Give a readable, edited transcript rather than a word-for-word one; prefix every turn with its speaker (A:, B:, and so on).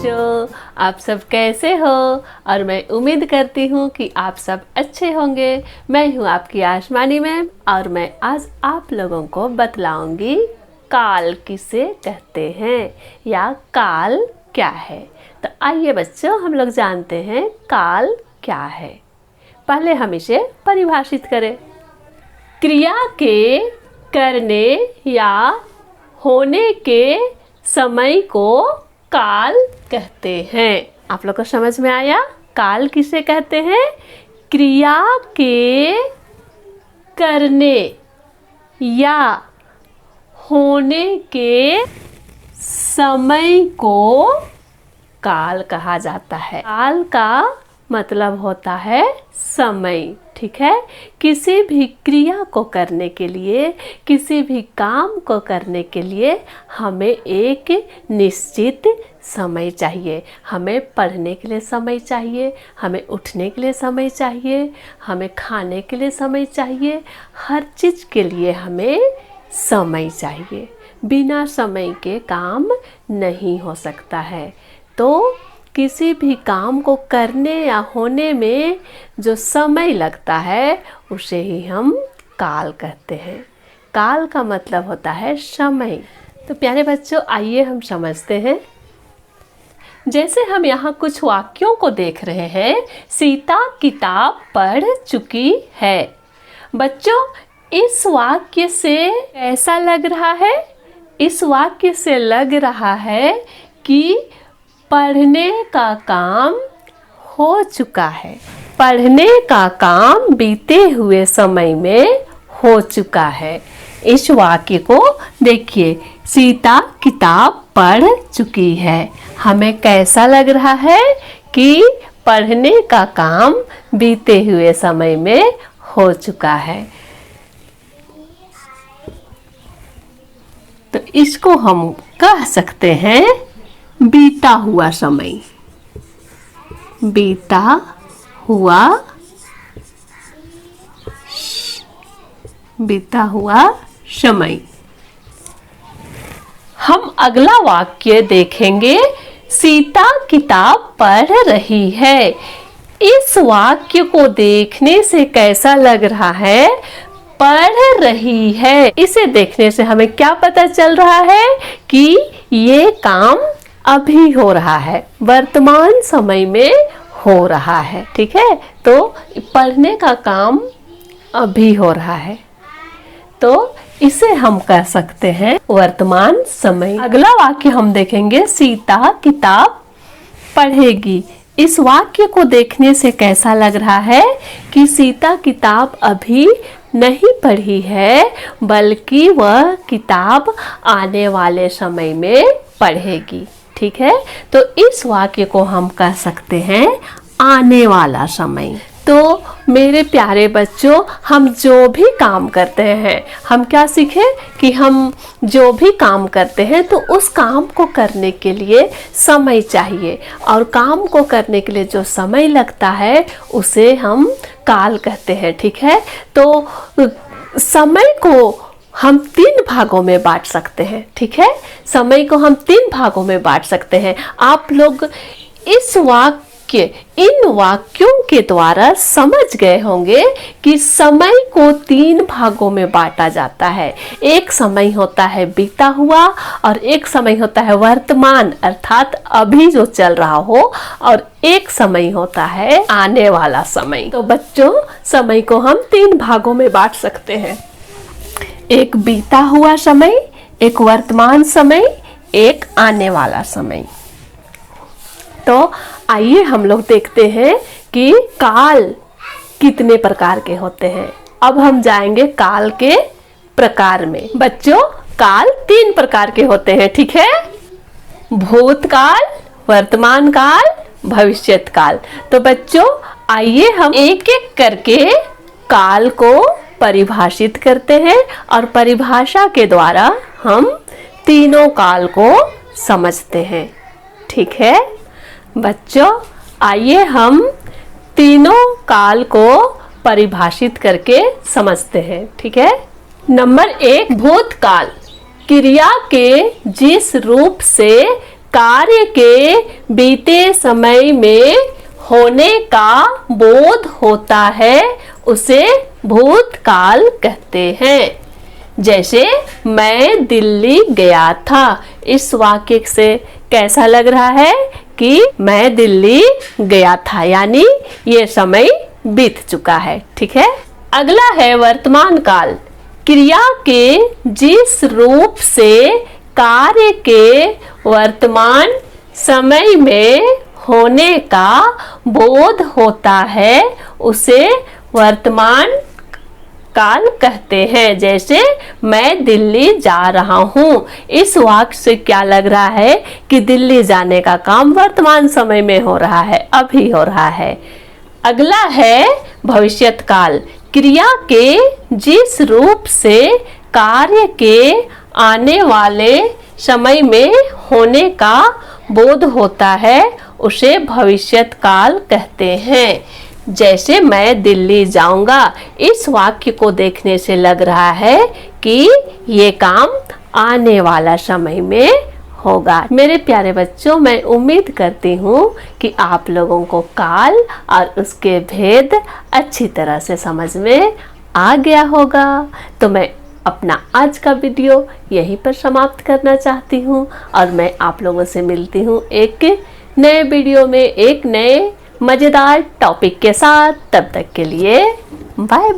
A: बच्चों, आप सब कैसे हो। और मैं उम्मीद करती हूँ कि आप सब अच्छे होंगे। मैं हूँ आपकी आसमानी मैम और मैं आज आप लोगों को बतलाऊंगी काल किसे कहते हैं या काल क्या है। तो आइए बच्चों, हम लोग जानते हैं काल क्या है। पहले हम इसे परिभाषित करें। क्रिया के करने या होने के समय को काल कहते हैं। आप लोग को समझ में आया काल किसे कहते हैं? क्रिया के करने या होने के समय को काल कहा जाता है। काल का मतलब होता है समय, ठीक है। किसी भी क्रिया को करने के लिए, किसी भी काम को करने के लिए हमें एक निश्चित समय चाहिए। हमें पढ़ने के लिए समय चाहिए, हमें उठने के लिए समय चाहिए, हमें खाने के लिए समय चाहिए। हर चीज़ के लिए हमें समय चाहिए। बिना समय के काम नहीं हो सकता है। तो किसी भी काम को करने या होने में जो समय लगता है उसे ही हम काल कहते हैं। काल का मतलब होता है समय। तो प्यारे बच्चों, आइए हम समझते हैं। जैसे हम यहाँ कुछ वाक्यों को देख रहे हैं। सीता किताब पढ़ चुकी है। बच्चों, इस वाक्य से ऐसा लग रहा है, इस वाक्य से लग रहा है कि पढ़ने का काम हो चुका है। पढ़ने का काम बीते हुए समय में हो चुका है। इस वाक्य को देखिए, सीता किताब पढ़ चुकी है। हमें कैसा लग रहा है कि पढ़ने का काम बीते हुए समय में हो चुका है। तो इसको हम कह सकते हैं बीता हुआ समय। बीता हुआ समय। हम अगला वाक्य देखेंगे। सीता किताब पढ़ रही है। इस वाक्य को देखने से कैसा लग रहा है? पढ़ रही है। इसे देखने से हमें क्या पता चल रहा है कि ये काम अभी हो रहा है, वर्तमान समय में हो रहा है, ठीक है। तो पढ़ने का काम अभी हो रहा है, तो इसे हम कह सकते हैं वर्तमान समय। अगला वाक्य हम देखेंगे। सीता किताब पढ़ेगी। इस वाक्य को देखने से कैसा लग रहा है कि सीता किताब अभी नहीं पढ़ी है, बल्कि वह किताब आने वाले समय में पढ़ेगी, ठीक है। तो इस वाक्य को हम कह सकते हैं आने वाला समय। तो मेरे प्यारे बच्चों, हम जो भी काम करते हैं, हम क्या सीखे कि हम जो भी काम करते हैं तो उस काम को करने के लिए समय चाहिए, और काम को करने के लिए जो समय लगता है उसे हम काल कहते हैं, ठीक है। तो समय को हम 3 भागों में बांट सकते हैं, ठीक है। समय को हम 3 भागों में बांट सकते हैं। आप लोग इन वाक्यों के द्वारा समझ गए होंगे कि समय को 3 भागों में बांटा जाता है। एक समय होता है बीता हुआ, और एक समय होता है वर्तमान अर्थात अभी जो चल रहा हो, और एक समय होता है आने वाला समय। तो बच्चों, समय को हम 3 भागों में बांट सकते हैं। एक बीता हुआ समय, एक वर्तमान समय, एक आने वाला समय। तो आइए हम लोग देखते हैं कि काल कितने प्रकार के होते हैं। अब हम जाएंगे काल के प्रकार में। बच्चों, काल 3 प्रकार के होते हैं, ठीक है। भूतकाल, वर्तमान काल, भविष्यत काल। तो बच्चों, आइए हम एक एक करके काल को परिभाषित करते हैं, और परिभाषा के द्वारा हम तीनों काल को समझते हैं, ठीक है। बच्चों, आइए हम तीनों काल को परिभाषित करके समझते हैं, ठीक है। नंबर 1, भूतकाल। क्रिया के जिस रूप से कार्य के बीते समय में होने का बोध होता है उसे भूतकाल कहते हैं। जैसे मैं दिल्ली गया था, इस वाक्य से कैसा लग रहा है कि मैं दिल्ली गया था, यानी ये समय बीत चुका है। ठीक है। अगला है वर्तमान काल। क्रिया के जिस रूप से कार्य के वर्तमान समय में होने का बोध होता है उसे वर्तमान काल कहते हैं। जैसे मैं दिल्ली जा रहा हूँ, इस वाक्य से क्या लग रहा है कि दिल्ली जाने का काम वर्तमान समय में हो रहा है, अभी हो रहा है। अगला है भविष्यत काल। क्रिया के जिस रूप से कार्य के आने वाले समय में होने का बोध होता है उसे भविष्यत काल कहते हैं। जैसे मैं दिल्ली जाऊंगा, इस वाक्य को देखने से लग रहा है कि ये काम आने वाला समय में होगा। मेरे प्यारे बच्चों, मैं उम्मीद करती हूँ कि आप लोगों को काल और उसके भेद अच्छी तरह से समझ में आ गया होगा। तो मैं अपना आज का वीडियो यहीं पर समाप्त करना चाहती हूँ और मैं आप लोगों से मिलती हूँ एक नए वीडियो में एक नए मज़ेदार टॉपिक के साथ। तब तक के लिए बाय बाय।